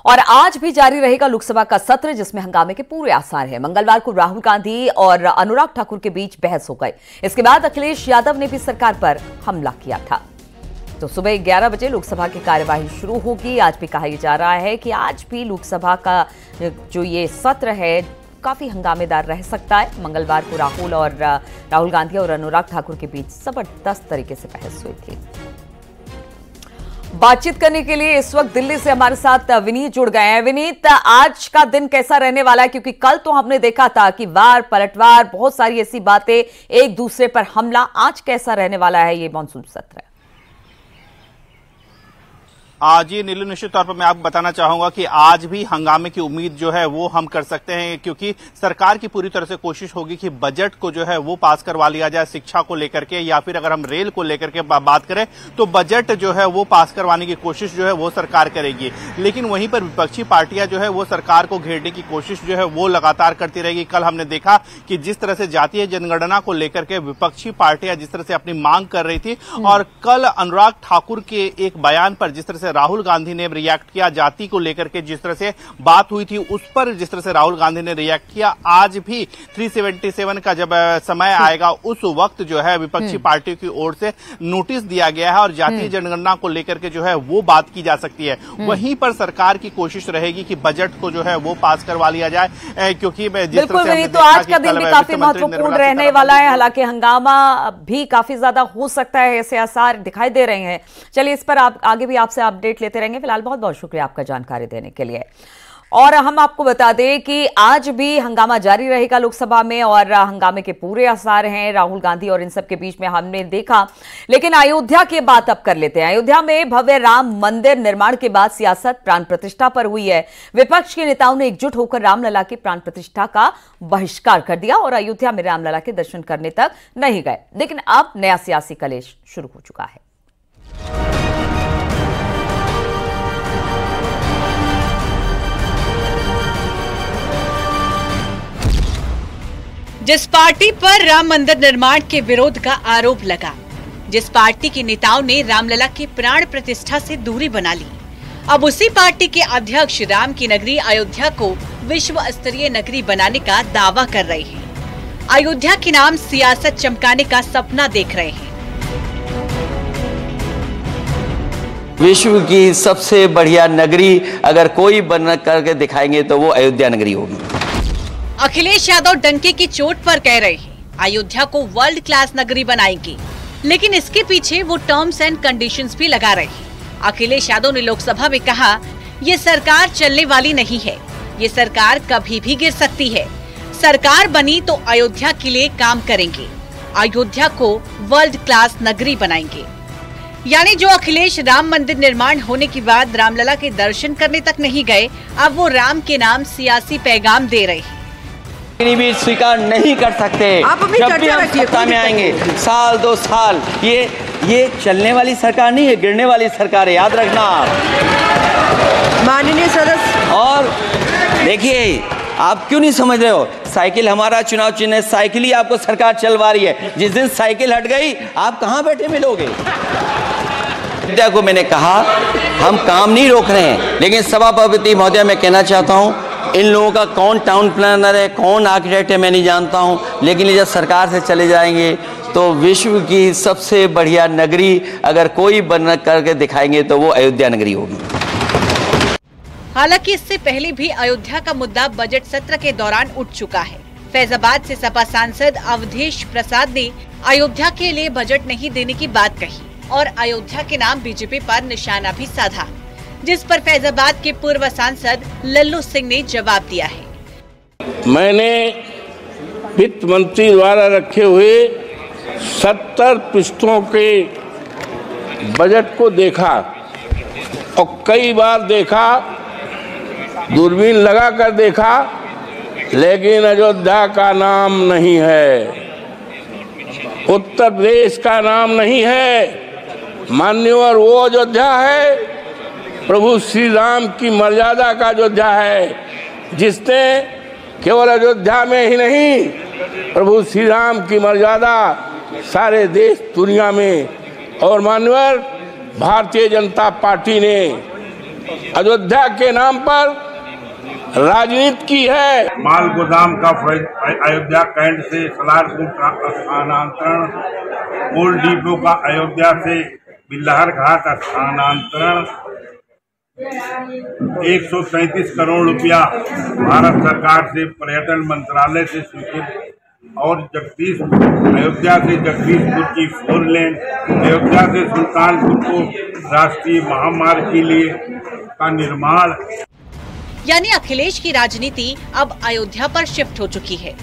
और आज भी जारी रहेगा लोकसभा का सत्र, जिसमें हंगामे के पूरे आसार हैं। मंगलवार को राहुल गांधी और अनुराग ठाकुर के बीच बहस हो गई। इसके बाद अखिलेश यादव ने भी सरकार पर हमला किया था। तो सुबह 11 बजे लोकसभा की कार्यवाही शुरू होगी। आज भी कहा जा रहा है कि आज भी लोकसभा का जो ये सत्र है काफी हंगामेदार रह सकता है। मंगलवार को राहुल गांधी और अनुराग ठाकुर के बीच जबरदस्त तरीके से बहस हुई थी। बातचीत करने के लिए इस वक्त दिल्ली से हमारे साथ विनीत जुड़ गए हैं। विनीत, आज का दिन कैसा रहने वाला है? क्योंकि कल तो हमने देखा था कि वार पलटवार, बहुत सारी ऐसी बातें, एक दूसरे पर हमला। आज कैसा रहने वाला है ये मॉनसून सत्र? जी नीलू, निश्चित तौर पर मैं आपको बताना चाहूंगा कि आज भी हंगामे की उम्मीद जो है वो हम कर सकते हैं, क्योंकि सरकार की पूरी तरह से कोशिश होगी कि बजट को जो है वो पास करवा लिया जाए शिक्षा को लेकर के, या फिर अगर हम रेल को लेकर के बात करें तो बजट जो है वो पास करवाने की कोशिश जो है वो सरकार करेगी। लेकिन वहीं पर विपक्षी पार्टियां जो है वो सरकार को घेरने की कोशिश जो है वो लगातार करती रहेगी। कल हमने देखा कि जिस तरह से जातीय जनगणना को लेकर के विपक्षी पार्टियां जिस तरह से अपनी मांग कर रही थी, और कल अनुराग ठाकुर के एक बयान पर जिस तरह से राहुल गांधी ने रिएक्ट किया, जाति को लेकर के जिस तरह से बात हुई थी उस पर जिस तरह से राहुल गांधी ने रिएक्ट किया, आज भी 377 का जब समय आएगा उस वक्त जो है विपक्षी पार्टियों की ओर से नोटिस दिया गया है और जातीय जनगणना को लेकर के जो है वो बात की जा सकती है। वहीं पर सरकार की कोशिश रहेगी कि बजट को जो है वो पास करवा लिया जाए, क्योंकि बिल्कुल तो आज का दिन भी काफी महत्वपूर्ण रहने वाला है। हालांकि हंगामा भी काफी ज्यादा हो सकता है, ऐसे आसार दिखाई दे रहे हैं। चलिए इस पर आगे भी आपसे अपडेट लेते रहेंगे। फिलहाल बहुत बहुत शुक्रिया आपका जानकारी देने के लिए। और हम आपको बता दें कि आज भी हंगामा जारी रहेगा लोकसभा में, और हंगामे के पूरे आसार हैं राहुल गांधी और इन सब के बीच में हमने देखा। लेकिन अयोध्या की बात अब कर लेते हैं। अयोध्या में भव्य राम मंदिर निर्माण के बाद सियासत प्राण प्रतिष्ठा पर हुई है। विपक्ष के नेताओं ने एकजुट होकर रामलला की प्राण प्रतिष्ठा का बहिष्कार कर दिया और अयोध्या में रामलला के दर्शन करने तक नहीं गए। लेकिन अब नया सियासी कलेश शुरू हो चुका है। जिस पार्टी पर राम मंदिर निर्माण के विरोध का आरोप लगा, जिस पार्टी के नेताओं ने रामलला की प्राण प्रतिष्ठा से दूरी बना ली, अब उसी पार्टी के अध्यक्ष राम की नगरी अयोध्या को विश्व स्तरीय नगरी बनाने का दावा कर रहे हैं। अयोध्या के नाम सियासत चमकाने का सपना देख रहे हैं। विश्व की सबसे बढ़िया नगरी अगर कोई बन करके दिखाएंगे तो वो अयोध्या नगरी होगी। अखिलेश यादव डंके की चोट पर कह रहे हैं अयोध्या को वर्ल्ड क्लास नगरी बनाएंगे, लेकिन इसके पीछे वो टर्म्स एंड कंडीशंस भी लगा रहे हैं। अखिलेश यादव ने लोकसभा में कहा, ये सरकार चलने वाली नहीं है, ये सरकार कभी भी गिर सकती है। सरकार बनी तो अयोध्या के लिए काम करेंगे, अयोध्या को वर्ल्ड क्लास नगरी बनाएंगे। यानी जो अखिलेश राम मंदिर निर्माण होने के बाद रामलला के दर्शन करने तक नहीं गए, अब वो राम के नाम सियासी पैगाम दे रहे हैं। भी स्वीकार नहीं कर सकते। जब भी हम सत्ता में आएंगे, साल 2 साल, ये चलने वाली सरकार नहीं है, गिरने वाली सरकार है, याद रखना माननीय सदस्य। और देखिए, आप क्यों नहीं समझ रहे हो, साइकिल हमारा चुनाव चिन्ह है, साइकिल ही आपको सरकार चलवा रही है। जिस दिन साइकिल हट गई, आप कहाँ बैठे मिलोगे? अयोध्या को मैंने कहा हम काम नहीं रोक रहे हैं, लेकिन सभापति महोदय मैं कहना चाहता हूँ, इन लोगों का कौन टाउन प्लानर है, कौन आर्किटेक्ट है, मैं नहीं जानता हूं, लेकिन ये जब सरकार से चले जाएंगे तो विश्व की सबसे बढ़िया नगरी अगर कोई बन करके दिखाएंगे तो वो अयोध्या नगरी होगी। हालांकि इससे पहले भी अयोध्या का मुद्दा बजट सत्र के दौरान उठ चुका है। फैजाबाद से सपा सांसद अवधेश प्रसाद ने अयोध्या के लिए बजट नहीं देने की बात कही और अयोध्या के नाम बीजेपी पर निशाना भी साधा, जिस पर फैजाबाद के पूर्व सांसद लल्लू सिंह ने जवाब दिया है। मैंने वित्त मंत्री द्वारा रखे हुए 70 पृष्ठों के बजट को देखा और कई बार देखा, दूरबीन लगा कर देखा, लेकिन अयोध्या का नाम नहीं है, उत्तर प्रदेश का नाम नहीं है। मान्यवर वो अयोध्या है, प्रभु श्री राम की मर्यादा का अयोध्या है, जिसने केवल अयोध्या में ही नहीं, प्रभु श्री राम की मर्यादा सारे देश दुनिया में, और मान्यवर भारतीय जनता पार्टी ने अयोध्या के नाम पर राजनीति की है। माल गोदाम का अयोध्या कैंट से सलारपुर का स्थानांतरण, कोल डिपो का अयोध्या से बिल्लहर घाट स्थानांतरण, 133 करोड़ रुपया भारत सरकार से पर्यटन मंत्रालय से स्वीकृत, और अयोध्या से जगदीशपुर की 4 लेन, अयोध्या से सुल्तानपुर को राष्ट्रीय महामार्ग के लिए का निर्माण। यानी अखिलेश की राजनीति अब अयोध्या पर शिफ्ट हो चुकी है।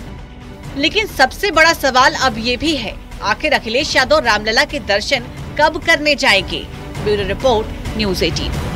लेकिन सबसे बड़ा सवाल अब ये भी है, आखिर अखिलेश यादव रामलला के दर्शन कब करने जाएंगे? Bureau report, news 18।